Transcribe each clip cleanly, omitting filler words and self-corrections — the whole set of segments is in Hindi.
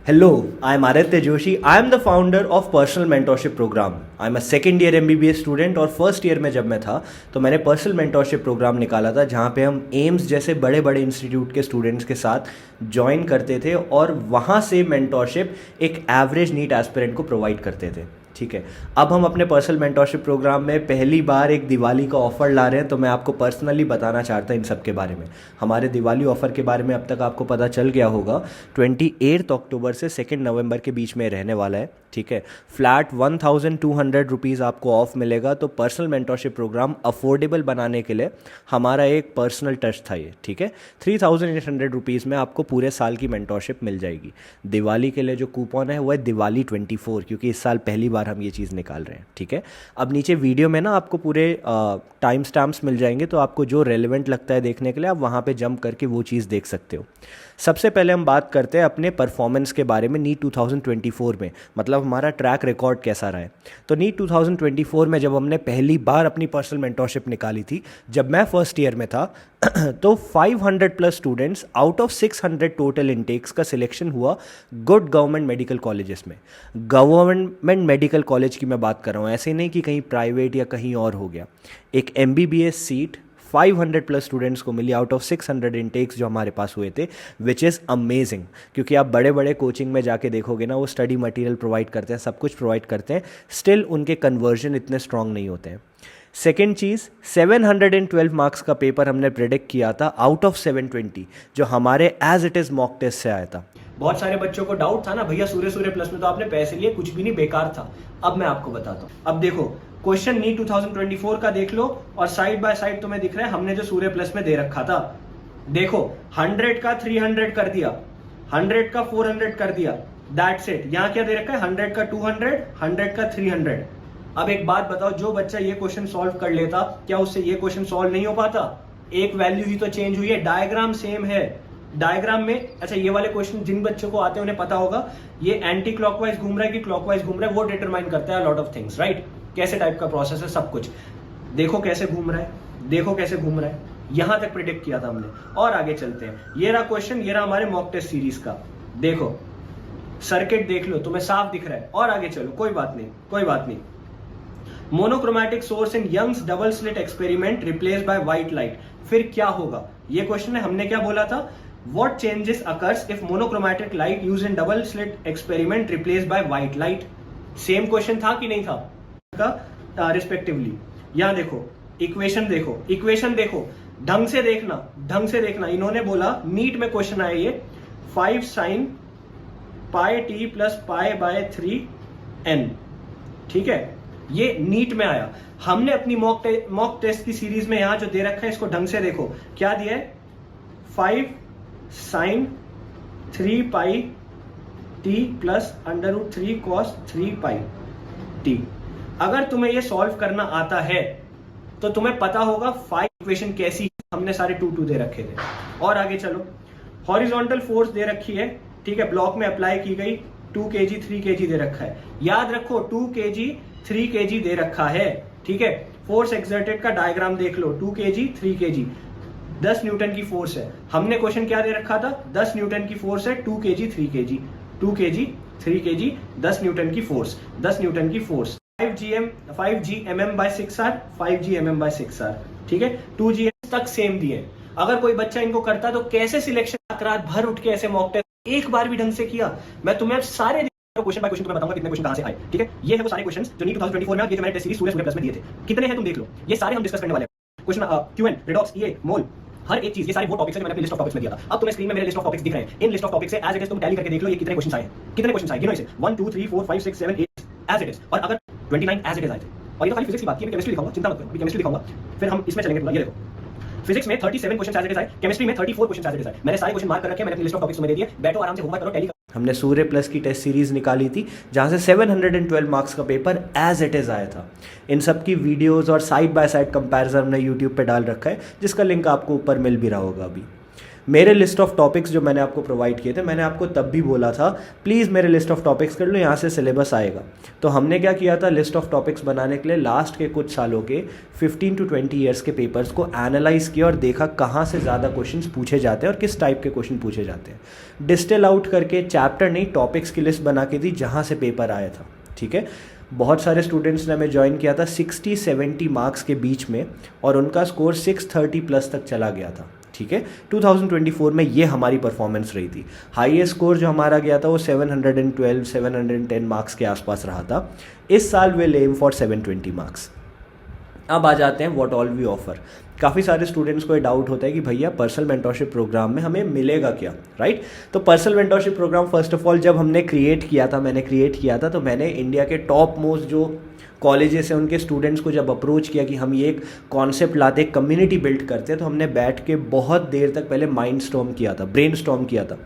Hello, I am Aditya Joshi. I am the founder of Personal Mentorship Program. I am a second year MBBS student और फर्स्ट ईयर में जब मैं था तो मैंने पर्सनल मेंटोरशिप प्रोग्राम निकाला था जहाँ पे हम एम्स जैसे बड़े बड़े इंस्टीट्यूट के स्टूडेंट्स के साथ ज्वाइन करते थे और वहाँ से मेंटोरशिप एक एवरेज नीट एस्पिरेंट को प्रोवाइड करते थे। ठीक है, अब हम अपने पर्सनल मेंटोरशिप प्रोग्राम में पहली बार एक दिवाली का ऑफ़र ला रहे हैं, तो मैं आपको पर्सनली बताना चाहता हूँ इन सब के बारे में। हमारे दिवाली ऑफ़र के बारे में अब तक आपको पता चल गया होगा, 28 अक्टूबर से 2 नवंबर के बीच में रहने वाला है। ठीक है, फ्लैट 1200 रुपीज़ आपको ऑफ मिलेगा। तो पर्सनल मेंटोरशिप प्रोग्राम अफोर्डेबल बनाने के लिए हमारा एक पर्सनल टच था ये। ठीक है, 3800 रुपीज़ में आपको पूरे साल की मेंटोरशिप मिल जाएगी। दिवाली के लिए जो कूपन है वो है दिवाली 24, क्योंकि इस साल पहली बार हम ये चीज़ निकाल रहे हैं। ठीक है, अब नीचे वीडियो में ना आपको पूरे टाइम स्टैम्प्स मिल जाएंगे, तो आपको जो रेलेवेंट लगता है देखने के लिए आप वहाँ पे जंप करके वो चीज़ देख सकते हो। सबसे पहले हम बात करते हैं अपने परफॉर्मेंस के बारे में नीट 2024 में, मतलब हमारा ट्रैक रिकॉर्ड कैसा रहा है। तो नीट 2024 में जब हमने पहली बार अपनी पर्सनल मेंटोरशिप निकाली थी, जब मैं फर्स्ट ईयर में था तो 500 plus students out of 600 total intakes का सिलेक्शन हुआ गुड गवर्नमेंट मेडिकल कॉलेजेस में। गवर्नमेंट मेडिकल कॉलेज की मैं बात कर रहा हूँ, ऐसे नहीं कि कहीं प्राइवेट या कहीं और हो गया। एक MBBS सीट 500 प्लस स्टूडेंट्स को मिली आउट ऑफ 600 इनटेक्स जो हमारे पास हुए थे, विच इज़ अमेजिंग। क्योंकि आप बड़े बड़े कोचिंग में जाके देखोगे ना, वो स्टडी मटेरियल प्रोवाइड करते हैं, सब कुछ प्रोवाइड करते हैं, स्टिल उनके कन्वर्जन इतने स्ट्रांग नहीं होते हैं। सेकेंड चीज़, 712 मार्क्स का पेपर हमने प्रेडिक्ट किया था आउट ऑफ 720, जो हमारे as it is mock test से आया था। बहुत सारे बच्चों को डाउट था ना, भैया सूर्य प्लस में तो आपने पैसे लिए, कुछ भी नहीं, बेकार था। अब मैं आपको बताता हूँ। अब देखो, क्वेश्चन नीट 2024 का देख लो और साइड बाय साइड तुम्हें दिख रहा है हमने जो सूर्य प्लस में दे रखा था। देखो, 100 का 300 कर दिया, 100 का 400 कर दिया, दैट्स इट। यहां क्या दे रखा है, 100 का 200, 100 का 300। अब एक बात बताओ, जो बच्चा ये क्वेश्चन सॉल्व कर लेता, क्या उससे ये क्वेश्चन सॉल्व नहीं हो पाता? एक वैल्यू ही तो चेंज हुई है, डायग्राम सेम है। डायग्राम में, अच्छा ये वाले क्वेश्चन जिन बच्चों को आते हैं उन्हें पता होगा, ये एंटी क्लॉकवाइज घूम रहा है कि क्लॉकवाइज घूम रहा है, वो डिटरमाइन करता है लॉट ऑफ थिंग्स, राइट। कैसे टाइप का प्रोसेस है, सब कुछ देखो कैसे घूम रहा है, देखो कैसे घूम रहा है, यहां तक प्रिडिक्ट किया था हमने। और आगे चलते हैं, ये रहा क्वेश्चन, ये रहा हमारे मॉक टेस्ट सीरीज का। देखो सर्किट देख लो, तुम्हें साफ दिख रहा है। और आगे चलो, कोई बात नहीं, कोई बात नहीं। Monochromatic source in Young's double slit experiment replace by white light, फिर क्या होगा? ये क्वेश्चन है, हमने क्या बोला था, what changes occurs if monochromatic light use in double slit experiment replace by white light. Same question था कि नहीं था का रिस्पेक्टिवली। यहां देखो, इक्वेशन देखो, इक्वेशन देखो, ढंग से देखना, ढंग से देखना। इन्होंने बोला, नीट में क्वेश्चन आया ये, 5 sin pi T plus pi by 3n। ठीक है, ये नीट में आया। हमने अपनी मॉक टेस्ट की सीरीज में यहां जो दे रखा है, इसको ढंग से देखो, क्या दिया है, 5 sin 3 pi T plus √3 cos 3 pi T. अगर तुम्हें ये सॉल्व करना आता है तो तुम्हें पता होगा 5 इक्वेशन कैसी, हमने सारे 2 दे रखे थे। और आगे चलो, हॉरिजॉन्टल फोर्स दे रखी है, ठीक है, ब्लॉक में अप्लाई की गई, 2 kg 3 kg दे रखा है। याद रखो, 2 kg 3 kg दे रखा है, ठीक है। फोर्स एक्सर्टेड का डायग्राम देख लो, 2 kg 3 kg, 10 न्यूटन की फोर्स है। हमने क्वेश्चन क्या दे रखा था, 10 न्यूटन की फोर्स है, 2 kg 3 kg, 2 kg 3 kg, 10 Newton की फोर्स, 10 न्यूटन की force. 5 gmm by 6r, 5 gmm by 6r, ठीक है, 2 gm तक सेम दिए। अगर कोई बच्चा इनको करता तो कैसे सिलेक्शन, रात भर उठ के ऐसे मॉक टेस्ट एक बार भी ढंग से किया। मैं तुम्हें सारे क्वेश्चन बाय क्वेश्चन तुम्हें बताऊंगा कितने क्वेश्चन कहां से आए, ठीक है। ये है वो सारे क्वेश्चंस जो नीट 2024 में ये जो मैंने टेस्ट सीरीज सूर्य प्लस में दिए थे, कितने हैं तुम देख लो, ये सारे हम डिस्कस करने वाले हैं। क्वेश्चन क्यूएन, रिडॉक्स, ये मोल, हर एक चीज, ये सारे वो टॉपिक्स हैं जो मैंने अपनी लिस्ट ऑफ टॉपिक्स में दिया था। अब तुम्हें स्क्रीन में मेरे लिस्ट ऑफ टॉपिक्स दिख रहे हैं, इन लिस्ट ऑफ टॉपिक्स से एज इट इज तुम टैली करके देख लो ये कितने क्वेश्चन आए हैं, कितने क्वेश्चन आए, गिनो इसे, 1 2 3 4 5 6 7 8 एज इट इज। और अगर 29 एज इट इज आए थे, और ये तो खाली फिजिक्स की बात की है, मैं केमिस्ट्री दिखाऊंगा, चिंता मत करो, मैं केमिस्ट्री दिखाऊंगा, फिर हम इसमें चलेंगे। ये देखो, फिजिक्स में 37 क्वेश्चन एज इट इज आए, केमिस्ट्री में 34 क्वेश्चन एज इट इज आए। मैंने सारे क्वेश्चन मार्क कर रखे हैं, मैंने अपनी लिस्ट ऑफ टॉपिक्स में दे दिए, बैठो आराम से होमवर्क करो, टैली। हमने सूर्य प्लस की टेस्ट सीरीज निकाली थी जहां से 712 मार्क्स का पेपर एज इट इज आया था। इन सब की वीडियोस और साइड बाय साइड कंपैरिजन हमने यूट्यूब पे डाल रखा है, जिसका लिंक आपको ऊपर मिल भी रहा होगा अभी। मेरे लिस्ट ऑफ टॉपिक्स जो मैंने आपको प्रोवाइड किए थे, मैंने आपको तब भी बोला था प्लीज़ मेरे लिस्ट ऑफ टॉपिक्स कर लो, यहाँ से सिलेबस आएगा। तो हमने क्या किया था, लिस्ट ऑफ टॉपिक्स बनाने के लिए लास्ट के कुछ सालों के 15 to 20 ईयर्स के पेपर्स को एनालाइज किया और देखा कहाँ से ज़्यादा क्वेश्चंस पूछे जाते हैं और किस टाइप के क्वेश्चन पूछे जाते हैं। डिस्टिल आउट करके चैप्टर नहीं टॉपिक्स की लिस्ट बना के दी जहाँ से पेपर आया था, ठीक है। बहुत सारे स्टूडेंट्स ने हमें ज्वाइन किया था 60-70 मार्क्स के बीच में और उनका स्कोर 630 प्लस तक चला गया था, ठीक है। 2024 में ये हमारी परफॉर्मेंस रही थी। हाईएस्ट स्कोर जो हमारा गया था वो 712-710 मार्क्स के आसपास रहा था। इस साल विल एम फॉर 720 मार्क्स। अब आ जाते हैं व्हाट ऑल वी ऑफर। काफ़ी सारे स्टूडेंट्स को ये डाउट होता है कि भैया पर्सनल मेंटोरशिप प्रोग्राम में हमें मिलेगा क्या, राइट। तो personal mentorship programme first of all जब हमने क्रिएट किया था, तो मैंने इंडिया के टॉप मोस्ट जो कॉलेजेस हैं उनके स्टूडेंट्स को जब अप्रोच किया कि हम ये एक कॉन्सेप्ट लाते, एक कम्युनिटी बिल्ड करते हैं, तो हमने बैठ के बहुत देर तक पहले माइंड स्टॉर्म किया था, ब्रेन स्टॉर्म किया था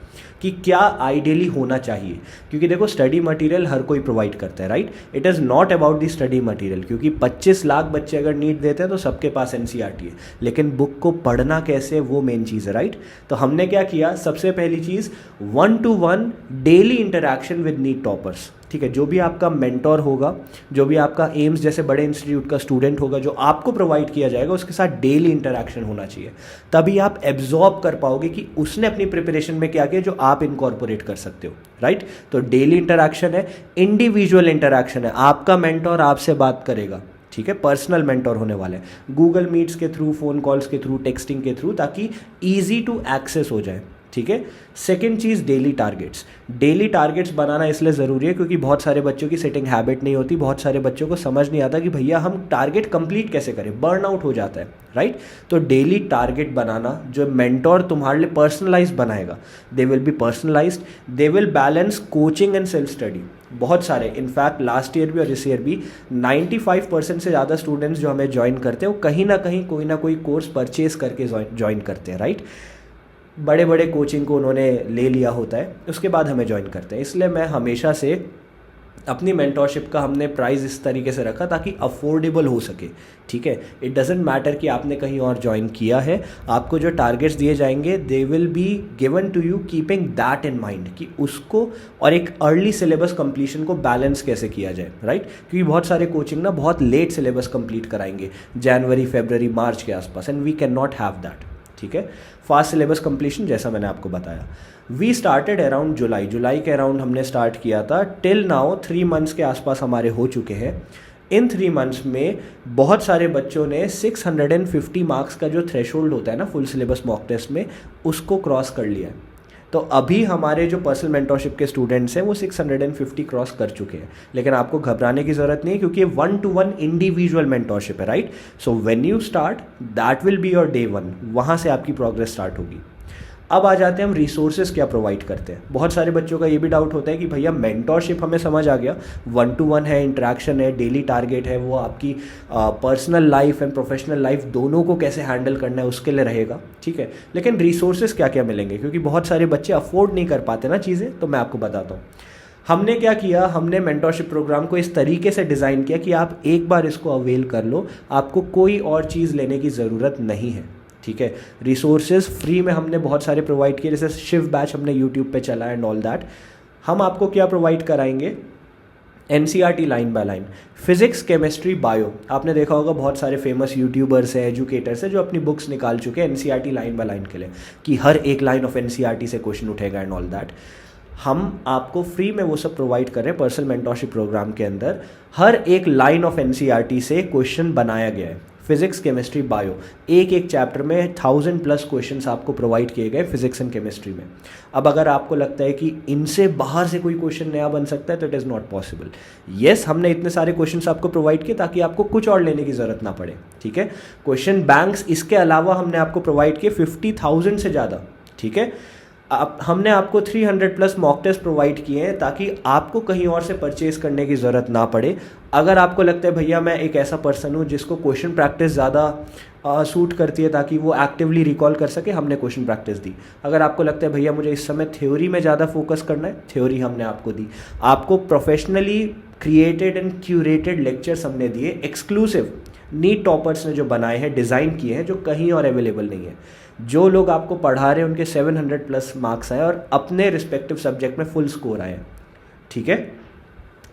कि क्या आइडियली होना चाहिए। क्योंकि देखो स्टडी मटेरियल हर कोई प्रोवाइड करता है, right. It is not about the study material, क्योंकि 25 लाख बच्चे अगर नीट देते हैं तो सबके पास एनसीईआरटी है, लेकिन बुक को पढ़ना कैसे वो मेन चीज़ है, राइट। तो हमने क्या किया, सबसे पहली चीज़ 1-to-1 daily interaction with NEET toppers, ठीक है। जो भी आपका मेंटोर होगा, जो भी आपका एम्स जैसे बड़े इंस्टीट्यूट का स्टूडेंट होगा, जो आपको प्रोवाइड किया जाएगा, उसके साथ डेली इंटरेक्शन होना चाहिए। तभी आप एब्जॉर्ब कर पाओगे कि उसने अपनी प्रिपरेशन में क्या किया जो आप इनकॉर्पोरेट कर सकते हो, राइट। तो डेली इंटरेक्शन है, इंडिविजुअल इंटरेक्शन है, आपका मेंटोर आपसे बात करेगा, ठीक है। पर्सनल मेंटोर होने वाले हैं, गूगल मीट्स के थ्रू, फ़ोन कॉल्स के थ्रू, टेक्सटिंग के थ्रू, ताकि ईजी टू एक्सेस हो जाए, ठीक है। सेकेंड चीज़ डेली टारगेट्स। डेली टारगेट्स बनाना इसलिए ज़रूरी है क्योंकि बहुत सारे बच्चों की सेटिंग हैबिट नहीं होती, बहुत सारे बच्चों को समझ नहीं आता कि भैया हम टारगेट कंप्लीट कैसे करें, बर्न आउट हो जाता है, राइट। तो डेली टारगेट बनाना, जो मेंटोर तुम्हारे लिए पर्सनलाइज बनाएगा, दे will B personalised, they will balance coaching and self study. बहुत सारे, इनफैक्ट लास्ट ईयर भी और इस ईयर भी 95% से ज़्यादा स्टूडेंट्स जो हमें ज्वाइन करते हैं वो कहीं ना कहीं कोई ना कोई कोर्स परचेज करके ज्वाइन करते हैं, राइट। बड़े बड़े कोचिंग को उन्होंने ले लिया होता है, उसके बाद हमें ज्वाइन करते हैं। इसलिए मैं हमेशा से अपनी मेंटोरशिप का हमने प्राइस इस तरीके से रखा ताकि अफोर्डेबल हो सके, ठीक है। इट डजेंट मैटर कि आपने कहीं और ज्वाइन किया है, आपको जो टारगेट्स दिए जाएंगे they will be given to you keeping that in mind कि उसको और एक अर्ली सिलेबस कंप्लीशन को बैलेंस कैसे किया जाए, राइट। क्योंकि बहुत सारे कोचिंग ना बहुत लेट सिलेबस कंप्लीट कराएंगे, जनवरी, फरवरी, मार्च के आसपास, एंड वी कैन नॉट हैव दैट, ठीक है। फास्ट सिलेबस कंप्लीशन जैसा मैंने आपको बताया। वी स्टार्टेड अराउंड जुलाई के अराउंड हमने स्टार्ट किया था। टिल नाउ 3 मंथ्स के आसपास हमारे हो चुके हैं। इन 3 मंथ्स में बहुत सारे बच्चों ने 650 मार्क्स का जो थ्रेशोल्ड होता है ना फुल सिलेबस मॉक टेस्ट में, उसको क्रॉस कर लिया है। तो अभी हमारे जो पर्सनल मेंटोरशिप के स्टूडेंट्स हैं वो 650 क्रॉस कर चुके हैं। लेकिन आपको घबराने की ज़रूरत नहीं है क्योंकि ये 1-to-1 इंडिविजुअल मेंटोरशिप है, right. So when you start that will be your day 1, वहाँ से आपकी प्रोग्रेस स्टार्ट होगी। अब आ जाते हैं हम रिसोर्सेज क्या प्रोवाइड करते हैं। बहुत सारे बच्चों का ये भी डाउट होता है कि भैया मेंटोरशिप हमें समझ आ गया, 1-to-1 है, इंटरेक्शन है, डेली टारगेट है, वो आपकी personal life and professional life दोनों को कैसे हैंडल करना है उसके लिए रहेगा, ठीक है। लेकिन रिसोर्सेज क्या क्या मिलेंगे, क्योंकि बहुत सारे बच्चे अफोर्ड नहीं कर पाते ना चीज़ें, तो मैं आपको बताता हूँ। हमने क्या किया, हमने मेंटोरशिप प्रोग्राम को इस तरीके से डिज़ाइन किया कि आप एक बार इसको अवेल कर लो, आपको कोई और चीज़ लेने की ज़रूरत नहीं है, ठीक है। रिसोर्सेज फ्री में हमने बहुत सारे प्रोवाइड किए, जैसे शिव बैच हमने यूट्यूब पे चला एंड ऑल दैट। हम आपको क्या प्रोवाइड कराएंगे, NCERT line by line, physics, chemistry, bio. आपने देखा होगा बहुत सारे फेमस यूट्यूबर्स हैं, एजुकेटर्स हैं जो अपनी बुक्स निकाल चुके हैं एनसीईआरटी लाइन बाय लाइन के लिए कि हर एक लाइन ऑफ एनसीईआरटी से क्वेश्चन उठेगा एंड ऑल दैट। हम आपको फ्री में वो सब प्रोवाइड कर रहे हैं। पर्सनल मेंटोरशिप प्रोग्राम के अंदर हर एक लाइन ऑफ एनसीईआरटी से क्वेश्चन बनाया गया है। फिजिक्स, केमिस्ट्री, बायो, एक एक चैप्टर में 1000+ क्वेश्चंस आपको प्रोवाइड किए गए फिजिक्स एंड केमिस्ट्री में। अब अगर आपको लगता है कि इनसे बाहर से कोई क्वेश्चन नया बन सकता है तो it is not possible. Yes, हमने इतने सारे क्वेश्चंस आपको प्रोवाइड किए ताकि आपको कुछ और लेने की ज़रूरत ना पड़े, ठीक है। क्वेश्चन बैंक्स इसके अलावा हमने आपको प्रोवाइड किए 50,000 से ज़्यादा, ठीक है। हमने आपको 300+ मॉक टेस्ट प्रोवाइड किए हैं ताकि आपको कहीं और से परचेज करने की ज़रूरत ना पड़े। अगर आपको लगता है भैया मैं एक ऐसा पर्सन हूँ जिसको क्वेश्चन प्रैक्टिस ज़्यादा सूट करती है ताकि वो एक्टिवली रिकॉल कर सके, हमने क्वेश्चन प्रैक्टिस दी। अगर आपको लगता है भैया मुझे इस समय थ्योरी में ज़्यादा फोकस करना है, थ्योरी हमने आपको दी। आपको professionally created and curated lectures हमने दिए, एक्सक्लूसिव नीट टॉपर्स ने जो बनाए हैं, डिज़ाइन किए हैं, जो कहीं और अवेलेबल नहीं है। जो लोग आपको पढ़ा रहे हैं उनके 700 प्लस मार्क्स आए और अपने रिस्पेक्टिव सब्जेक्ट में फुल स्कोर आए, ठीक है।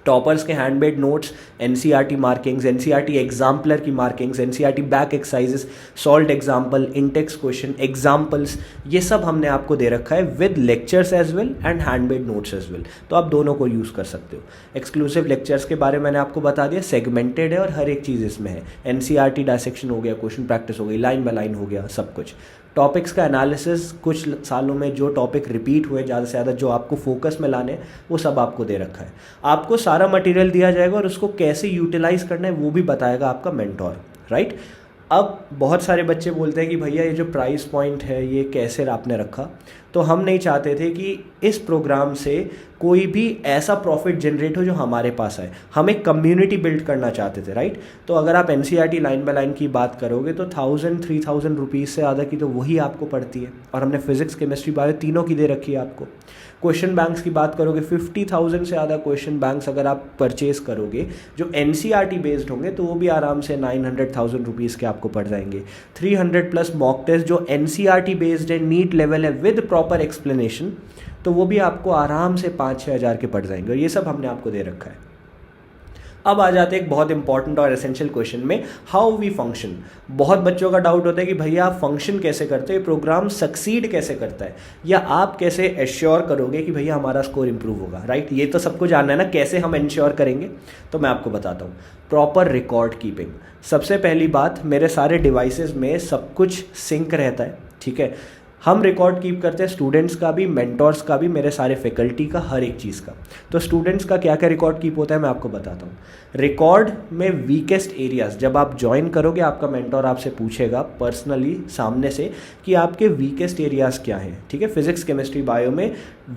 टॉपर्स के handmade notes, NCERT markings, NCERT exemplar की markings, NCERT back exercises, solved example, intext question, examples, ये सब हमने आपको दे रखा है with lectures as well and handmade notes as well. तो आप दोनों को यूज़ कर सकते हो। एक्सक्लूसिव लेक्चर्स के बारे में मैंने आपको बता दिया, सेगमेंटेड है और हर एक चीज़ इसमें है। एनसीईआरटी डायसेक्शन हो गया, क्वेश्चन प्रैक्टिस हो गई, लाइन बाय लाइन हो गया, सब कुछ। टॉपिक्स का एनालिसिस, कुछ सालों में जो टॉपिक रिपीट हुए ज़्यादा से ज़्यादा, जो आपको फोकस में लाने, वो सब आपको दे रखा है। आपको सारा मटेरियल दिया जाएगा और उसको कैसे यूटिलाइज करना है वो भी बताएगा आपका मेंटोर, राइट। अब बहुत सारे बच्चे बोलते हैं कि भैया ये जो प्राइस पॉइंट है ये कैसे आपने रखा। तो हम नहीं चाहते थे कि इस प्रोग्राम से कोई भी ऐसा प्रॉफिट जनरेट हो जो हमारे पास आए, हम एक कम्युनिटी बिल्ड करना चाहते थे, राइट। तो अगर आप एनसीईआरटी लाइन बाय लाइन की बात करोगे तो 1000-3000 रुपीज़ से ज़्यादा की तो वही आपको पड़ती है, और हमने फिजिक्स, केमिस्ट्री, बायो तीनों की दे रखी है आपको। क्वेश्चन बैंक्स की बात करोगे 50,000 से ज़्यादा क्वेश्चन बैंक्स अगर आप परचेज करोगे जो एनसीईआरटी बेस्ड होंगे तो वो भी आराम से 900,000 रुपीज़ के आपको पड़ जाएंगे। 300 प्लस मॉक टेस्ट जो एनसीईआरटी बेस्ड है, नीट लेवल है, विद प्रॉपर एक्सप्लेनेशन, तो वो भी आपको आराम से 5-6 हज़ार के पड़ जाएंगे, और ये सब हमने आपको दे रखा है। अब आ जाते हैं एक बहुत इंपॉर्टेंट और एसेंशियल क्वेश्चन में, हाउ वी फंक्शन। बहुत बच्चों का डाउट होता है कि भैया आप फंक्शन कैसे करते हो, प्रोग्राम सक्सीड कैसे करता है, या आप कैसे एश्योर करोगे कि भैया हमारा स्कोर इंप्रूव होगा, राइट। ये तो सबको जानना है ना, कैसे हम इंश्योर करेंगे। तो मैं आपको बताता हूँ, प्रॉपर रिकॉर्ड कीपिंग। सबसे पहली बात, मेरे सारे डिवाइसेस में सब कुछ सिंक रहता है, ठीक है। हम रिकॉर्ड कीप करते हैं स्टूडेंट्स का भी, मेंटोर्स का भी, मेरे सारे फैकल्टी का, हर एक चीज़ का। तो स्टूडेंट्स का क्या क्या रिकॉर्ड कीप होता है मैं आपको बताता हूँ। रिकॉर्ड में वीकेस्ट एरियाज, जब आप ज्वाइन करोगे आपका मेंटोर आपसे पूछेगा पर्सनली सामने से कि आपके वीकेस्ट एरियाज़ क्या हैं, ठीक है। फिजिक्स, केमिस्ट्री, बायो में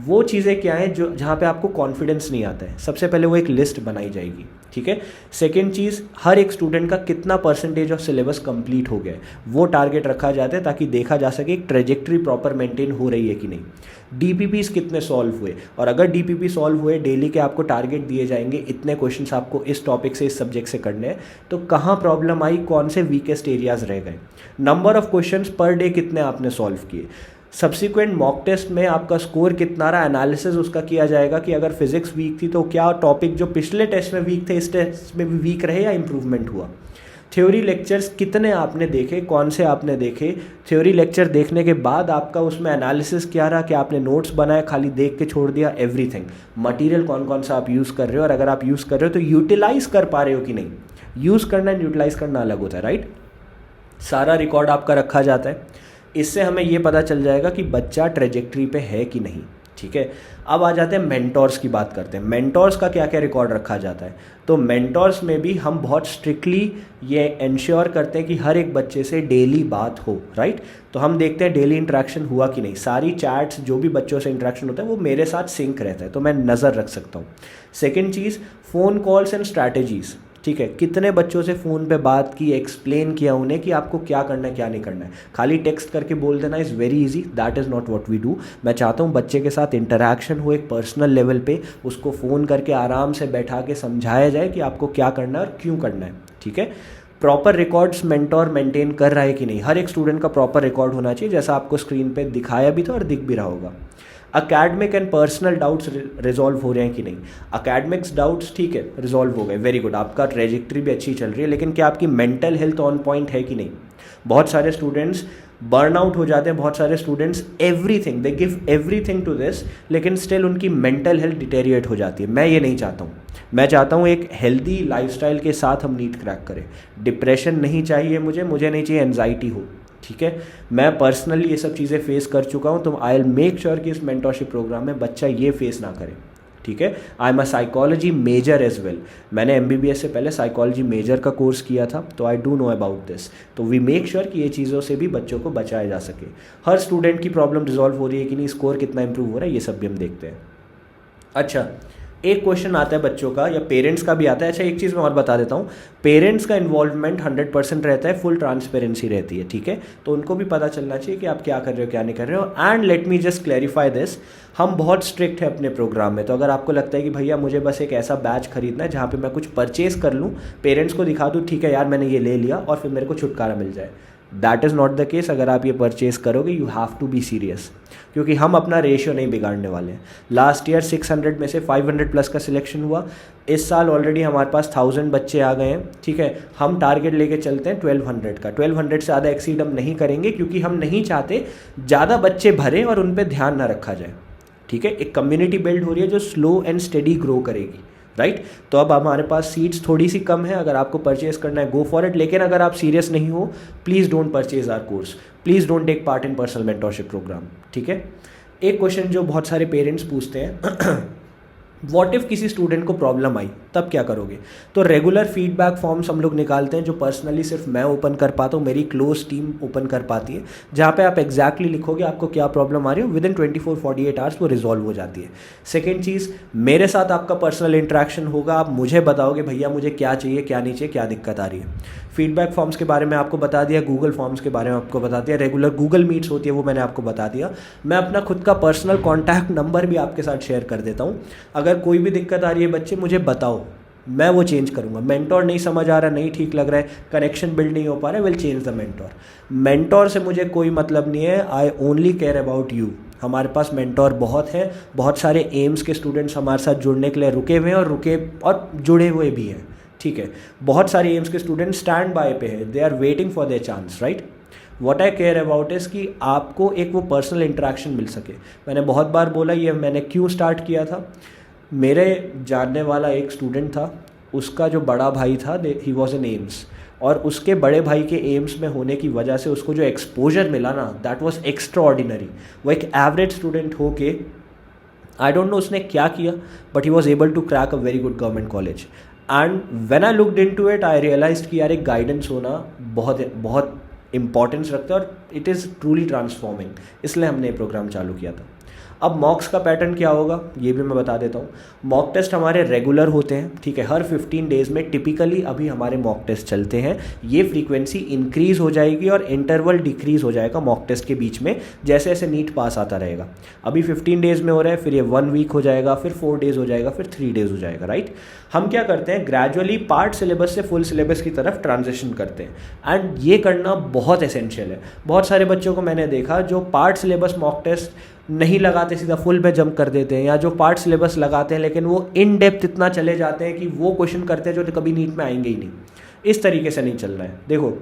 वो चीज़ें क्या हैं जो जहाँ पे आपको कॉन्फिडेंस नहीं आता है, सबसे पहले वो एक लिस्ट बनाई जाएगी, ठीक है। सेकेंड चीज़, हर एक स्टूडेंट का कितना परसेंटेज ऑफ सिलेबस कंप्लीट हो गया है वो टारगेट रखा जाता है, ताकि देखा जा सके एक ट्रेजेक्ट्री प्रॉपर मेंटेन हो रही है कि नहीं। डीपीपीस कितने सॉल्व हुए, और अगर डीपीपी सॉल्व हुए, डेली के आपको टारगेट दिए जाएंगे, इतने क्वेश्चंस आपको इस टॉपिक से, इस सब्जेक्ट से करने हैं, तो कहाँ प्रॉब्लम आई, कौन से वीकेस्ट एरियाज रह गए, number of questions per day कितने आपने सॉल्व किए। सब्सिक्वेंट मॉक टेस्ट में आपका स्कोर कितना रहा, एनालिसिस उसका किया जाएगा कि अगर फिजिक्स वीक थी तो क्या टॉपिक जो पिछले टेस्ट में वीक थे इस टेस्ट में भी वीक रहे या इंप्रूवमेंट हुआ। थ्योरी लेक्चर्स कितने आपने देखे, कौन से आपने देखे, थ्योरी लेक्चर देखने के बाद आपका उसमें एनालिसिस क्या रहा, कि आपने नोट्स बनाए, खाली देख के छोड़ दिया, एवरीथिंग। मटेरियल कौन कौन सा आप यूज़ कर रहे हो, और अगर आप यूज़ कर रहे हो तो यूटिलाइज कर पा रहे हो कि नहीं। यूज़ करना एंड यूटिलाइज करना अलग होता है, राइट। सारा रिकॉर्ड आपका रखा जाता है, इससे हमें ये पता चल जाएगा कि बच्चा ट्रेजेक्ट्री पे है कि नहीं, ठीक है। अब आ जाते हैं मेंटोर्स की बात करते हैं। मेंटोर्स का क्या क्या रिकॉर्ड रखा जाता है, तो मेंटोर्स में भी हम बहुत स्ट्रिक्टली ये इंश्योर करते हैं कि हर एक बच्चे से डेली बात हो, राइट। तो हम देखते हैं डेली इंटरेक्शन हुआ कि नहीं, सारी चैट्स जो भी बच्चों से इंटरेक्शन होता है वो मेरे साथ सिंक रहता है, तो मैं नज़र रख सकता हूँ। Second cheese, phone calls and strategies, ठीक है। कितने बच्चों से फ़ोन पे बात की, एक्सप्लेन किया उन्हें कि आपको क्या करना है क्या नहीं करना है। खाली टेक्स्ट करके बोल देना is very easy, that is not what we do. मैं चाहता हूँ बच्चे के साथ इंटरेक्शन हो एक पर्सनल लेवल पे, उसको फ़ोन करके आराम से बैठा के समझाया जाए कि आपको क्या करना है और क्यों करना है, ठीक है। प्रॉपर रिकॉर्ड्स मेंटोर मेंटेन कर रहा है कि नहीं, हर एक स्टूडेंट का प्रॉपर रिकॉर्ड होना चाहिए, जैसा आपको स्क्रीन पे दिखाया भी था और दिख भी रहा होगा। Academic and personal doubts resolve हो रहे हैं कि नहीं। अकेडमिक्स डाउट्स ठीक है रिजॉल्व हो गए, वेरी गुड, आपका ट्रेजेक्ट्री भी अच्छी चल रही है, लेकिन क्या आपकी मेंटल हेल्थ ऑन पॉइंट है कि नहीं। बहुत सारे स्टूडेंट्स बर्नआउट हो जाते हैं, बहुत सारे students everything, they give everything to this, लेकिन स्टिल उनकी मेंटल हेल्थ डिटेरिएट हो जाती है। मैं ये नहीं चाहता हूँ, मैं चाहता हूँ एक हेल्दी लाइफस्टाइल के साथ हम नीट क्रैक करें। डिप्रेशन नहीं चाहिए मुझे नहीं चाहिए एनजाइटी हो, ठीक है। मैं पर्सनली ये सब चीज़ें फेस कर चुका हूँ, तो आई विल मेक श्योर कि इस मेंटरशिप प्रोग्राम में बच्चा ये फेस ना करे, ठीक है। I am a psychology major as well, मैंने एमबीबीएस से पहले साइकोलॉजी मेजर का कोर्स किया था, तो I do know about this. तो वी मेक श्योर कि ये चीज़ों से भी बच्चों को बचाया जा सके। हर स्टूडेंट की प्रॉब्लम रिजॉल्व हो रही है कि नहीं, स्कोर कितना इंप्रूव हो रहा है, ये सब भी हम देखते हैं। अच्छा, एक क्वेश्चन आता है बच्चों का या पेरेंट्स का भी आता है। अच्छा, एक चीज़ मैं और बता देता हूँ, पेरेंट्स का इन्वॉल्वमेंट 100% रहता है, फुल ट्रांसपेरेंसी रहती है, ठीक है। तो उनको भी पता चलना चाहिए कि आप क्या कर रहे हो क्या नहीं कर रहे हो। And let me just clarify this, हम बहुत स्ट्रिक्ट है अपने प्रोग्राम में, तो अगर आपको लगता है कि भैया मुझे बस एक ऐसा बैच खरीदना है जहाँ पे मैं कुछ परचेज कर लूँ, पेरेंट्स को दिखा दूँ, ठीक है यार मैंने ये ले लिया और फिर मेरे को छुटकारा मिल जाए, that is not the case. अगर आप ये परचेज करोगे you have to be serious, क्योंकि हम अपना रेशियो नहीं बिगाड़ने वाले हैं। लास्ट ईयर 600 में से 500 प्लस का सिलेक्शन हुआ, इस साल ऑलरेडी हमारे पास 1000 बच्चे आ गए हैं, ठीक है। हम टारगेट लेके चलते हैं 1200 का, 1200 से ज़्यादा एक्सीड हम नहीं करेंगे, क्योंकि हम नहीं चाहते ज़्यादा बच्चे भरे और उन पर ध्यान ना रखा जाए, ठीक है। एक कम्युनिटी बिल्ड हो रही है जो स्लो एंड स्टेडी ग्रो करेगी, राइट। तो अब हमारे पास सीट्स थोड़ी सी कम है, अगर आपको परचेज करना है गो फॉर इट, लेकिन अगर आप सीरियस नहीं हो please don't purchase our course, please don't take part in personal mentorship programme, ठीक है। एक क्वेश्चन जो बहुत सारे पेरेंट्स पूछते हैं व्हाट इफ़ किसी स्टूडेंट को प्रॉब्लम आई तब क्या करोगे। तो रेगुलर फीडबैक फॉर्म्स हम लोग निकालते हैं जो पर्सनली सिर्फ मैं ओपन कर पाता हूँ, मेरी क्लोज टीम ओपन कर पाती है, जहाँ पे आप एग्जैक्टली लिखोगे आपको क्या प्रॉब्लम आ रही है, विद इन 24-48 आवर्स वो रिजॉल्व हो जाती है। सेकेंड चीज़, मेरे साथ आपका पर्सनल इंटरेक्शन होगा, आप मुझे बताओगे भैया मुझे क्या चाहिए क्या नहीं चाहिए, क्या दिक्कत आ रही है। फीडबैक फॉर्म्स के बारे में आपको बता दिया, गूगल फॉर्म्स के बारे में आपको बता दिया, रेगुलर गूगल मीट्स होती है वो मैंने आपको बता दिया। मैं अपना खुद का पर्सनल कॉन्टैक्ट नंबर भी आपके साथ शेयर कर देता हूँ। अगर कोई भी दिक्कत आ रही है बच्चे मुझे बताओ, मैं वो चेंज करूँगा। मेंटोर नहीं समझ आ रहा, नहीं ठीक लग रहा है, कनेक्शन बिल्ड नहीं हो पा रहा है, will change the mentor. Mentor से मुझे कोई मतलब नहीं है, I only care about you. हमारे पास मेंटोर बहुत है, बहुत सारे एम्स के स्टूडेंट्स हमारे साथ जुड़ने के लिए रुके हुए हैं और जुड़े हुए भी हैं, ठीक है। बहुत सारे एम्स के स्टूडेंट स्टैंड बाय पे हैं, they are waiting for their chance, right. What I care about is कि आपको एक वो पर्सनल इंटरेक्शन मिल सके। मैंने बहुत बार बोला ये मैंने क्यों स्टार्ट किया था। मेरे जानने वाला एक स्टूडेंट था, उसका जो बड़ा भाई था ही वॉज एन एम्स, और उसके बड़े भाई के एम्स में होने की वजह से उसको जो एक्सपोजर मिला ना दैट वॉज एक्स्ट्रा ऑर्डिनरी। वो एक एवरेज स्टूडेंट हो के आई डोंट नो उसने क्या किया, but he was able to crack a very good government college. And when I looked into it I realised कि यार एक गाइडेंस होना बहुत बहुत इंपॉर्टेंस रखता है और इट इज़ ट्रूली ट्रांसफॉर्मिंग, इसलिए हमने ये प्रोग्राम चालू किया था। अब मॉक्स का पैटर्न क्या होगा ये भी मैं बता देता हूँ। मॉक टेस्ट हमारे रेगुलर होते हैं, ठीक है। हर 15 डेज़ में टिपिकली अभी हमारे मॉक टेस्ट चलते हैं। ये फ्रीक्वेंसी इंक्रीज़ हो जाएगी और इंटरवल डिक्रीज़ हो जाएगा मॉक टेस्ट के बीच में, जैसे जैसे नीट पास आता रहेगा। अभी 15 डेज़ में हो रहा है, फिर ये 1 वीक हो जाएगा, फिर 4 डेज़ हो जाएगा, फिर 3 डेज़ हो जाएगा, राइट। हम क्या करते हैं ग्रेजुअली पार्ट सिलेबस से फुल सिलेबस की तरफ ट्रांजिशन करते हैं, एंड ये करना बहुत एसेंशियल है। बहुत सारे बच्चों को मैंने देखा जो पार्ट सिलेबस मॉक टेस्ट नहीं लगाते, सीधा फुल में जंप कर देते हैं, या जो पार्ट सिलेबस लगाते हैं लेकिन वो इन डेप्थ इतना चले जाते हैं कि वो क्वेश्चन करते हैं जो कभी नीट में आएंगे ही नहीं। इस तरीके से नहीं चल रहा है। देखो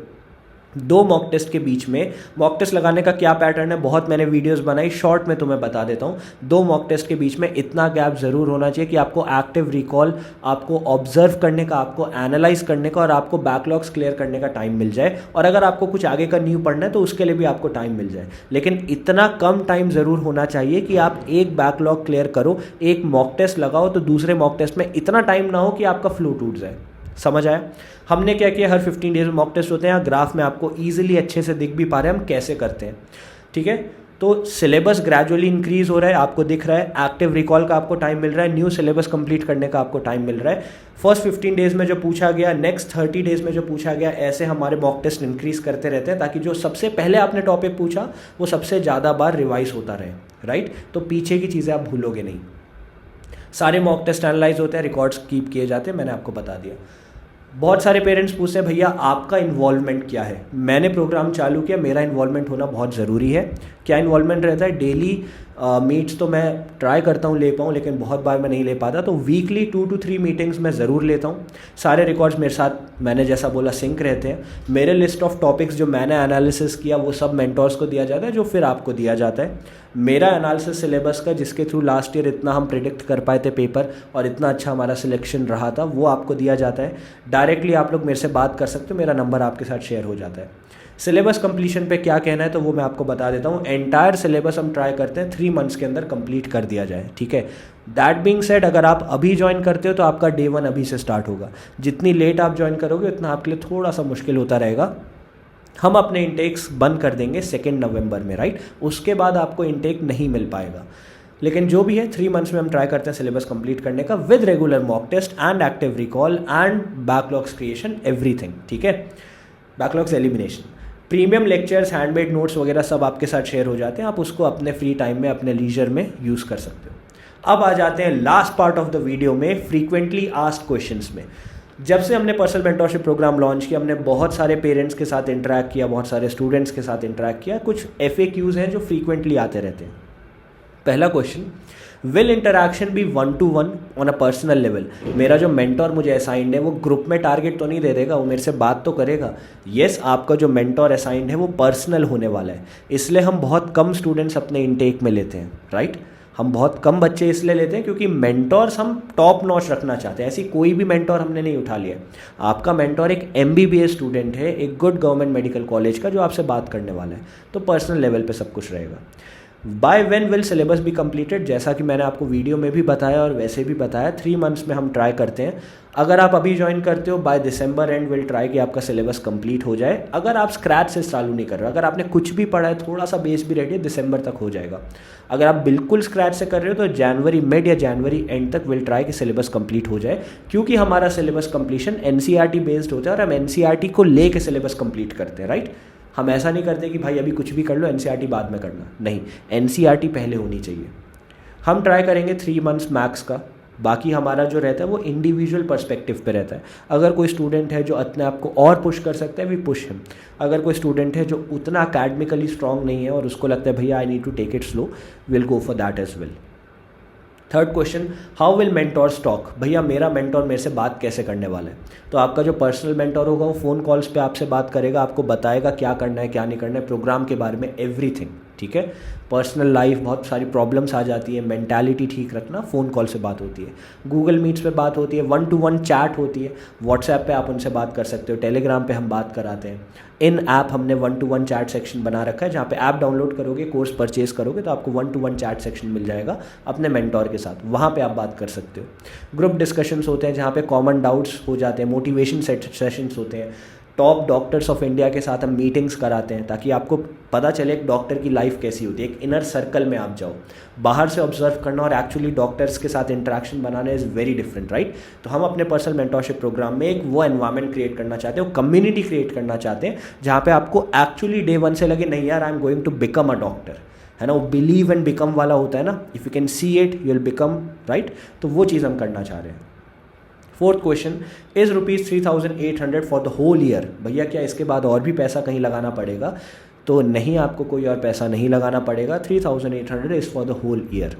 2 मॉक टेस्ट के बीच में मॉक टेस्ट लगाने का क्या पैटर्न है, बहुत मैंने वीडियोस बनाई, शॉर्ट में तुम्हें बता देता हूँ। 2 मॉक टेस्ट के बीच में इतना गैप ज़रूर होना चाहिए कि आपको एक्टिव रिकॉल, आपको ऑब्जर्व करने का, आपको एनालाइज करने का और आपको बैकलॉग्स क्लियर करने का टाइम मिल जाए। और अगर आपको कुछ आगे का न्यू पढ़ना है तो उसके लिए भी आपको टाइम मिल जाए, लेकिन इतना कम टाइम ज़रूर होना चाहिए कि आप एक बैकलॉग क्लियर करो, एक मॉक टेस्ट लगाओ तो दूसरे मॉक टेस्ट में इतना टाइम ना हो कि आपका फ्लो टूट जाए। समझ आया। हमने क्या किया, हर 15 डेज में मॉक टेस्ट होते हैं, ग्राफ में आपको ईजिली अच्छे से दिख भी पा रहे हैं हम कैसे करते हैं, ठीक है। तो सिलेबस ग्रेजुअली इंक्रीज हो रहा है, आपको दिख रहा है, एक्टिव रिकॉल का आपको टाइम मिल रहा है, न्यू सिलेबस कंप्लीट करने का आपको टाइम मिल रहा है। फर्स्ट 15 डेज में जो पूछा गया, नेक्स्ट 30 डेज में जो पूछा गया, ऐसे हमारे मॉक टेस्ट इंक्रीज करते रहते हैं ताकि जो सबसे पहले आपने टॉपिक पूछा वो सबसे ज़्यादा बार रिवाइज होता रहे, राइट। तो पीछे की चीज़ें आप भूलोगे नहीं। सारे मॉक टेस्ट एनालाइज होते हैं, रिकॉर्ड्स कीप किए जाते हैं, मैंने आपको बता दिया। बहुत सारे पेरेंट्स पूछते हैं भैया आपका इन्वॉल्वमेंट क्या है। मैंने प्रोग्राम चालू किया, मेरा इन्वॉल्वमेंट होना बहुत ज़रूरी है। क्या इन्वॉल्वमेंट रहता है, डेली मीट्स तो मैं ट्राई करता हूँ ले पाऊँ, लेकिन बहुत बार मैं नहीं ले पाता, तो वीकली 2 to 3 मीटिंग्स मैं ज़रूर लेता हूँ। सारे रिकॉर्ड्स मेरे साथ मैंने जैसा बोला सिंक रहते हैं। मेरे लिस्ट ऑफ टॉपिक्स जो मैंने एनालिसिस किया वो सब मेंटोर्स को दिया जाता है, जो फिर आपको दिया जाता है। मेरा एनालिसिस सिलेबस का जिसके थ्रू लास्ट ईयर इतना हम प्रिडिक्ट कर पाए थे पेपर और इतना अच्छा हमारा सिलेक्शन रहा था, वो आपको दिया जाता है। डायरेक्टली आप लोग मेरे से बात कर सकते हो, मेरा नंबर आपके साथ शेयर हो जाता है। सिलेबस कंप्लीशन पे क्या कहना है तो वो मैं आपको बता देता हूँ। एंटायर सिलेबस हम ट्राई करते हैं 3 मंथ्स के अंदर कंप्लीट कर दिया जाए, ठीक है। दैट बीइंग सेड, अगर आप अभी ज्वाइन करते हो तो आपका डे 1 अभी से स्टार्ट होगा। जितनी लेट आप ज्वाइन करोगे उतना आपके लिए थोड़ा सा मुश्किल होता रहेगा। हम अपने इंटेक्स बंद कर देंगे 2 नवंबर में, राइट। उसके बाद आपको इंटेक नहीं मिल पाएगा, लेकिन जो भी है 3 मंथ्स में हम ट्राई करते हैं सिलेबस कंप्लीट करने का, with regular mock test and active recall and backlogs creation, everything, ठीक है। Backlogs elimination, premium lectures, handmade notes वगैरह सब आपके साथ शेयर हो जाते हैं। आप उसको अपने फ्री टाइम में, अपने लीजर में यूज़ कर सकते हो। अब आ जाते हैं last part of the video में, फ्रीक्वेंटली आस्क्ड क्वेश्चंस में। जब से हमने पर्सनल मेंटोरशिप प्रोग्राम लॉन्च किया, हमने बहुत सारे पेरेंट्स के साथ इंटरेक्ट किया, बहुत सारे स्टूडेंट्स के साथ इंटरेक्ट किया। कुछ FAQs हैं जो फ्रीक्वेंटली आते रहते हैं। पहला question, will interaction be 1-to-1 on a personal level? मेरा जो मेंटोर मुझे असाइंड है वो ग्रुप में टारगेट तो नहीं दे देगा, वो मेरे से बात तो करेगा। येस, आपका जो मेंटोर असाइंड है वो पर्सनल होने वाला है, इसलिए हम बहुत कम स्टूडेंट्स अपने इनटेक में लेते हैं, राइट। हम बहुत कम बच्चे इसलिए लेते हैं क्योंकि मेंटोर्स हम टॉप नॉच रखना चाहते हैं। ऐसी कोई भी मेंटोर हमने नहीं उठा लिया। आपका मेंटोर एक MBBS स्टूडेंट है, एक गुड गवर्नमेंट मेडिकल कॉलेज का, जो आपसे बात करने वाला है, तो पर्सनल लेवल पे सब कुछ रहेगा। By when will syllabus be completed? जैसा कि मैंने आपको वीडियो में भी बताया और वैसे भी बताया, 3 मंथ्स में हम ट्राई करते हैं। अगर आप अभी ज्वाइन करते हो, by December and will try कि आपका सिलेबस कंप्लीट हो जाए। अगर आप स्क्रैच से चालू नहीं कर रहे हो, अगर आपने कुछ भी पढ़ा है, थोड़ा सा बेस भी रेडी है, दिसंबर तक हो जाएगा। अगर आप बिल्कुल स्क्रैच से कर रहे हो तो जनवरी मिड या जनवरी एंड तक विल ट्राई कि सिलेबस कंप्लीट हो जाए, क्योंकि हमारा सिलेबस कंप्लीशन NCERT बेस्ड होता है और हम NCERT को लेके सिलेबस कंप्लीट करते हैं, राइट। हम ऐसा नहीं करते कि भाई अभी कुछ भी कर लो, NCERT बाद में करना, नहीं, NCERT पहले होनी चाहिए। हम ट्राई करेंगे 3 मंथ्स मैक्स का। बाकी हमारा जो रहता है वो इंडिविजुअल पर्सपेक्टिव पे रहता है। अगर कोई स्टूडेंट है जो अपने आप को और पुश कर सकता है, वी पुश हिम। अगर कोई स्टूडेंट है जो उतना अकेडमिकली स्ट्रांग नहीं है और उसको लगता है भैया I need to take it slow, will go for that as well. Third question, how will mentors talk? भैया मेरा मेंटोर मेरे से बात कैसे करने वाला है? तो आपका जो पर्सनल मेंटोर होगा वो फ़ोन कॉल्स पे आपसे बात करेगा, आपको बताएगा क्या करना है क्या नहीं करना है, प्रोग्राम के बारे में, एवरीथिंग, ठीक है। पर्सनल लाइफ, बहुत सारी प्रॉब्लम्स आ जाती है, मेंटालिटी ठीक रखना, फ़ोन कॉल से बात होती है, गूगल मीट्स पे बात होती है, 1-to-1 चैट होती है, व्हाट्सएप पे आप उनसे बात कर सकते हो, टेलीग्राम पे हम बात कराते हैं। इन ऐप हमने 1-to-1 चैट सेक्शन बना रखा है, जहाँ पे ऐप डाउनलोड करोगे, कोर्स परचेज करोगे तो आपको 1-to-1 चैट सेक्शन मिल जाएगा अपने मेंटोर के साथ, वहाँ पे आप बात कर सकते हो। ग्रुप डिस्कशंस होते हैं जहाँ पे कॉमन डाउट्स हो जाते हैं, मोटिवेशन सेशंस होते हैं, टॉप डॉक्टर्स ऑफ इंडिया के साथ हम मीटिंग्स कराते हैं ताकि आपको पता चले एक डॉक्टर की लाइफ कैसी होती है। एक इनर सर्कल में आप जाओ, बाहर से ऑब्जर्व करना और एक्चुअली डॉक्टर्स के साथ interaction banana is very different, right. तो हम अपने पर्सनल मेंटोरशिप प्रोग्राम में एक वो एनवायरनमेंट क्रिएट करना चाहते हैं, वो कम्युनिटी क्रिएट करना चाहते हैं जहाँ पे आपको एक्चुअली डे 1 से लगे नहीं यार I am going to become a doctor, है ना। वो बिलीव एंड बिकम वाला होता है ना, if you can see it you will become, right. तो वो चीज़ हम करना चाह रहे हैं। Fourth question, is ₹3,800 for the whole year? भैया क्या इसके बाद और भी पैसा कहीं लगाना पड़ेगा? तो नहीं, आपको कोई और पैसा नहीं लगाना पड़ेगा। 3,800 is for the whole year.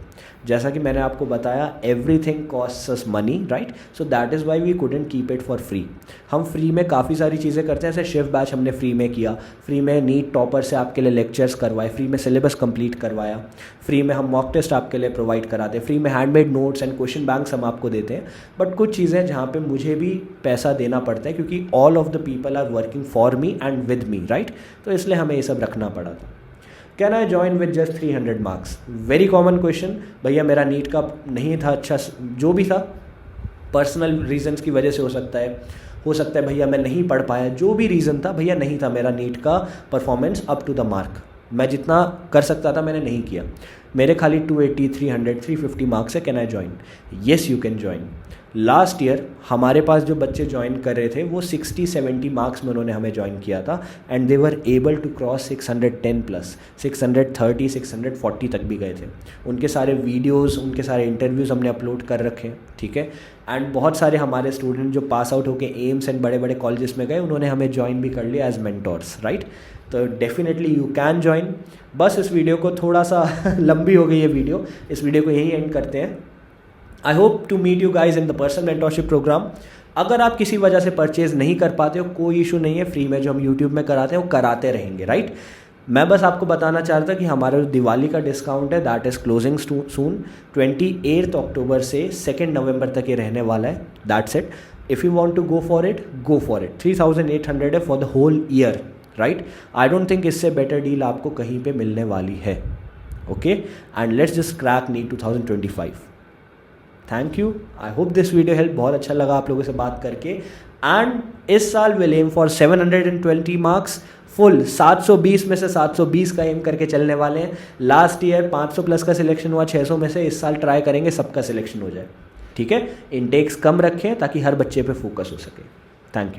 जैसा कि मैंने आपको बताया, everything costs us money, right. So that is why we couldn't keep it for free. हम फ्री में काफ़ी सारी चीज़ें करते हैं, जैसे शिव बैच हमने फ्री में किया, फ्री में नीट टॉपर से आपके लिए लेक्चर्स करवाए, फ्री में सिलेबस कंप्लीट करवाया, फ्री में हम मॉक टेस्ट आपके लिए प्रोवाइड कराते हैं, फ्री में handmade notes and question banks हम आपको देते हैं। बट कुछ चीज़ें जहाँ पे मुझे भी पैसा देना पड़ता है क्योंकि all of the people are working for me and with me, right. तो इसलिए हमें ये सब रखना पड़ा था। Can I join with just 300 marks? Very common question. भैया मेरा नीट का नहीं था अच्छा, जो भी था पर्सनल रीजंस की वजह से हो सकता है भैया मैं नहीं पढ़ पाया, जो भी रीज़न था भैया नहीं था मेरा नीट का performance up to the mark. मैं जितना कर सकता था मैंने नहीं किया, मेरे खाली 280, 300, 350 मार्क्स है। Can I join? Yes you can join. Last year हमारे पास जो बच्चे ज्वाइन कर रहे थे वो 60-70 मार्क्स में उन्होंने हमें ज्वाइन किया था and they were able to cross 610 plus, 630, 640 तक भी गए थे। उनके सारे वीडियोस, उनके सारे इंटरव्यूज़ हमने अपलोड कर रखे हैं, ठीक है। एंड बहुत सारे हमारे स्टूडेंट जो पास आउट होके एम्स एंड बड़े बड़े कॉलेजेस में गए, उन्होंने हमें ज्वाइन भी कर लिया एज मेंटोर्स, राइट। तो डेफिनेटली यू कैन ज्वाइन। बस इस वीडियो को थोड़ा सा लंबी हो गई है वीडियो, इस वीडियो को यहीं एंड करते हैं। I hope to meet you guys in the personal mentorship programme. अगर आप किसी वजह से परचेज नहीं कर पाते हो, कोई इशू नहीं है, फ्री में जो हम यूट्यूब में कराते हैं वो कराते रहेंगे, राइट। मैं बस आपको बताना चाह रहा था कि हमारा जो दिवाली का डिस्काउंट है दैट इज़ क्लोजिंग सून। 28 अक्टूबर से 2 नवंबर तक ये रहने वाला है, that's it. If you want to go for it, go for it. 3,800 है for the whole year, right. I don't think इससे बेटर डील आपको कहीं पे मिलने वाली है, okay. And let's just crack NEET 2025। Thank you, I hope this video help. बहुत अच्छा लगा आप लोगों से बात करके। एंड इस साल will aim for 720 marks full. 720 में से 720 का एम करके चलने वाले हैं। लास्ट ईयर 500 प्लस का सिलेक्शन हुआ 600 में से, इस साल ट्राई करेंगे सबका सिलेक्शन हो जाए, ठीक है। इनटेक्स कम रखें ताकि हर बच्चे पे फोकस हो सके। Thank you.